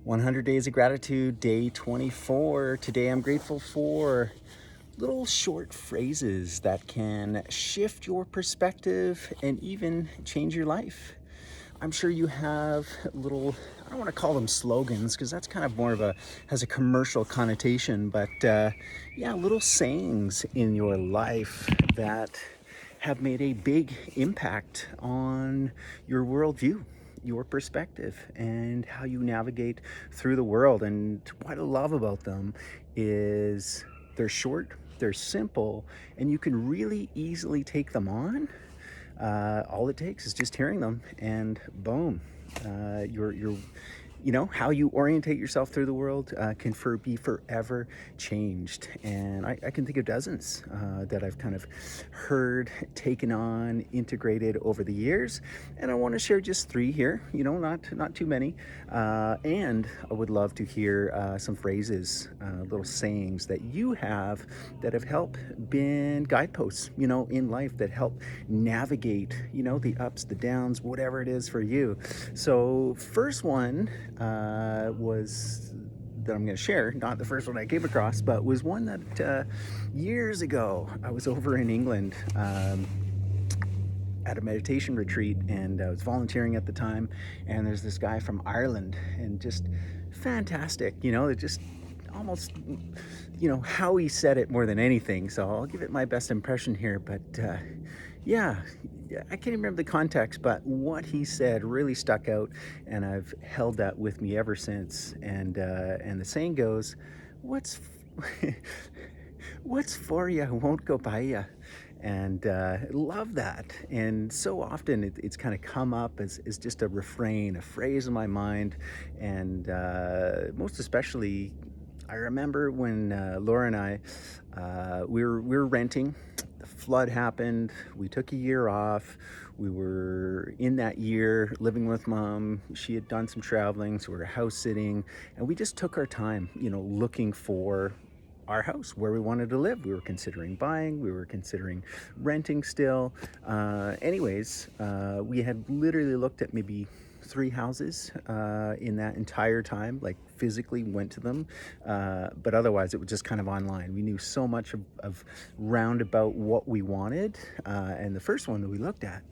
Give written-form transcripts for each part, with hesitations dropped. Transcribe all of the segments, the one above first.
100 Days of Gratitude, day 24. Today I'm grateful for little short phrases that can shift your perspective and even change your life. I'm sure you have little, I don't want to call them slogans because that's kind of more of has a commercial connotation, but yeah, little sayings in your life that have made a big impact on your worldview, your perspective, and how you navigate through the world. And what I love about them is they're short, they're simple, and you can really easily take them on. All it takes is just hearing them, and boom, you're how you orientate yourself through the world can be forever changed. And I can think of dozens that I've kind of heard, taken on, integrated over the years. And I want to share just three here, not too many. And I would love to hear some phrases, little sayings that you have that have helped been guideposts, in life that help navigate, the ups, the downs, whatever it is for you. So first one was that I'm going to share, not the first one I came across, but was one that years ago I was over in England at a meditation retreat, and I was volunteering at the time, and there's this guy from Ireland, and just fantastic, it just almost, how he said it more than anything. So I'll give it my best impression here, but yeah, I can't even remember the context, but what he said really stuck out, and I've held that with me ever since. And the saying goes, "What's what's for you won't go by you." And love that. And so often it's kind of come up as just a refrain, a phrase in my mind, and most especially. I remember when Laura and I, we were renting. The flood happened. We took a year off. We were in that year living with mom. She had done some traveling, so we were house sitting, and we just took our time, looking for our house where we wanted to live. We were considering buying, we were considering renting still. We had literally looked at maybe three houses in that entire time, like physically went to them, but otherwise it was just kind of online. We knew so much of roundabout what we wanted, and the first one that we looked at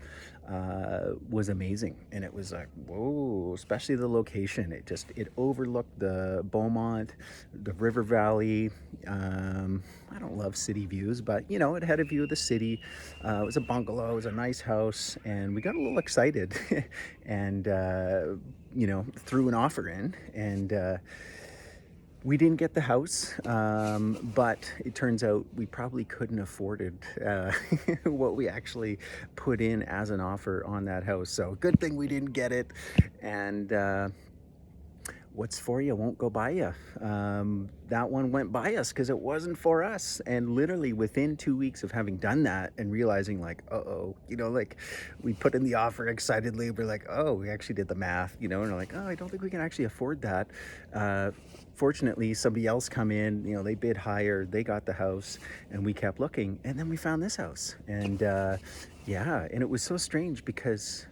was amazing, and it was like, whoa, especially the location. It overlooked the Beaumont, the river valley. I don't love city views, but it had a view of the city. It was a bungalow, it was a nice house, and we got a little excited and threw an offer in, and we didn't get the house, but it turns out we probably couldn't afford what we actually put in as an offer on that house. So good thing we didn't get it. And what's for you won't go by you. That one went by us because it wasn't for us. And literally within 2 weeks of having done that and realizing like, like we put in the offer excitedly, we're like, oh, we actually did the math, and we're like, oh, I don't think we can actually afford that. Fortunately, somebody else come in, they bid higher, they got the house, and we kept looking, and then we found this house. And and it was so strange because,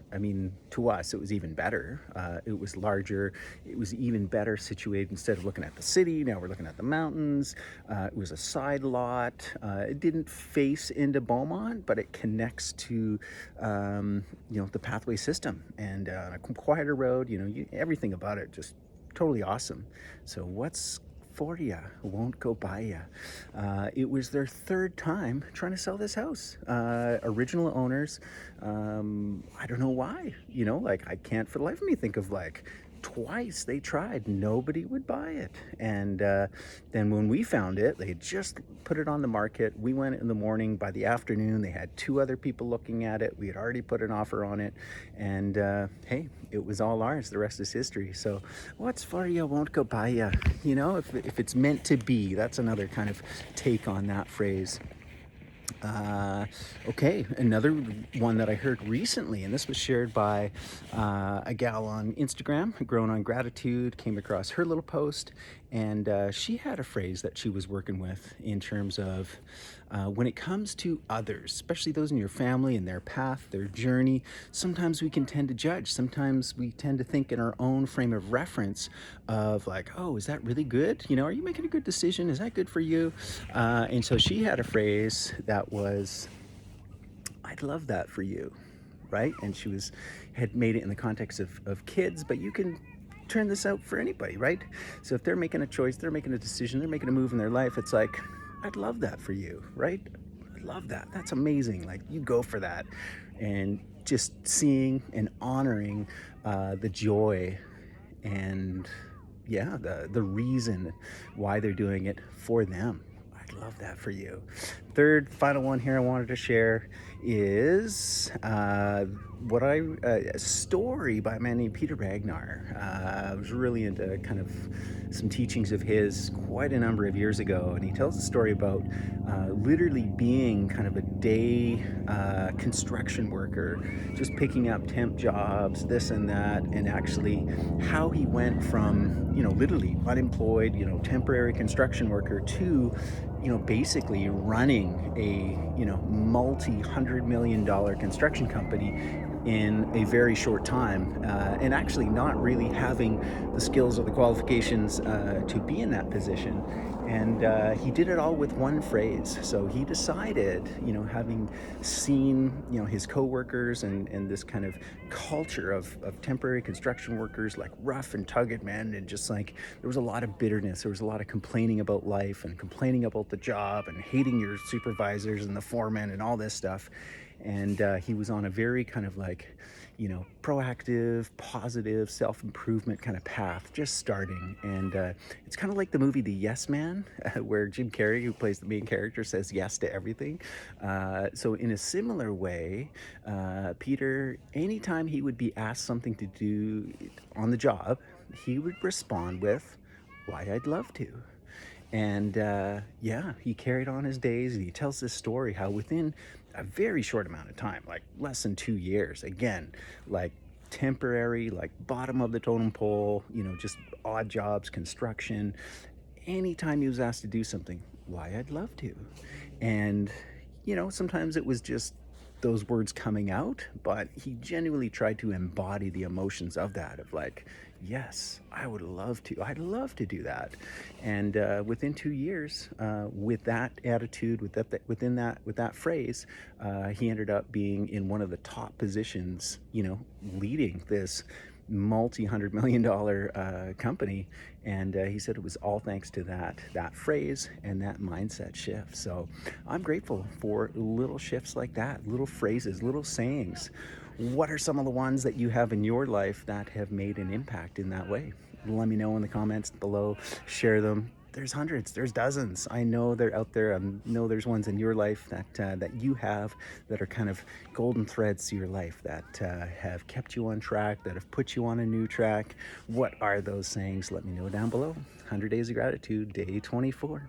to us, it was even better. It was larger, it was even better situated. Instead of looking at the city, now we're looking at the mountains. It was a side lot. It didn't face into Beaumont, but it connects to, the pathway system, and a quieter road, everything about it just totally awesome. So what's for you won't go by you. It was their third time trying to sell this house. Original owners, I don't know why, I can't for the life of me think of twice they tried, nobody would buy it. And then when we found it, they had just put it on the market. We went in the morning. By the afternoon, they had two other people looking at it. We had already put an offer on it, and hey, it was all ours. The rest is history. So what's for you won't go by you. If it's meant to be. That's another kind of take on that phrase. Okay, another one that I heard recently, and this was shared by a gal on Instagram, Grown on Gratitude, came across her little post, and she had a phrase that she was working with in terms of when it comes to others, especially those in your family and their path, their journey. Sometimes we can tend to judge. Sometimes we tend to think in our own frame of reference of like, oh, is that really good? You know, are you making a good decision? Is that good for you? And so she had a phrase that was, I'd love that for you, right? And she was had made it in the context of kids, but you can turn this out for anybody, right? So if they're making a choice, they're making a decision, they're making a move in their life, it's like, I'd love that for you, right? I love that. That's amazing. Like, you go for that. And just seeing and honoring the joy and yeah, the reason why they're doing it for them. I'd love that for you. Third, final one here I wanted to share is a story by a man named Peter Ragnar. I was really into kind of some teachings of his quite a number of years ago, and he tells a story about literally being kind of a day construction worker, just picking up temp jobs, this and that, and actually how he went from, you know, literally unemployed, you know, temporary construction worker to, you know, basically running a, you know, multi-$100 million construction company in a very short time, and actually not really having the skills or the qualifications to be in that position. And he did it all with one phrase. So he decided, you know, having seen, you know, his coworkers and this kind of culture of temporary construction workers, like rough and tugged, man, and just like there was a lot of bitterness, there was a lot of complaining about life and complaining about the job and hating your supervisors and the foreman and all this stuff. And he was on a very kind of like, you know, proactive, positive, self-improvement kind of path, just starting. And it's kind of like the movie The Yes Man, where Jim Carrey, who plays the main character, says yes to everything. So in a similar way, Peter, anytime he would be asked something to do on the job, he would respond with, why, I'd love to. And yeah, he carried on his days, and he tells this story how within a very short amount of time, like less than 2 years, again, like temporary, like bottom of the totem pole, you know, just odd jobs, construction. Anytime he was asked to do something, why, I'd love to. And, you know, sometimes it was just those words coming out, but he genuinely tried to embody the emotions of that, of like, yes, I would love to. I'd love to do that. And within 2 years, with that attitude, with that phrase, he ended up being in one of the top positions, you know, leading this multi-$100 million company. And he said it was all thanks to that phrase and that mindset shift. So I'm grateful for little shifts like that, little phrases, little sayings. What are some of the ones that you have in your life that have made an impact in that way? Let me know in the comments below. Share them. There's hundreds, there's dozens. I know they're out there. I know there's ones in your life that you have that are kind of golden threads to your life that have kept you on track, that have put you on a new track. What are those sayings? Let me know down below. 100 Days of Gratitude, day 24.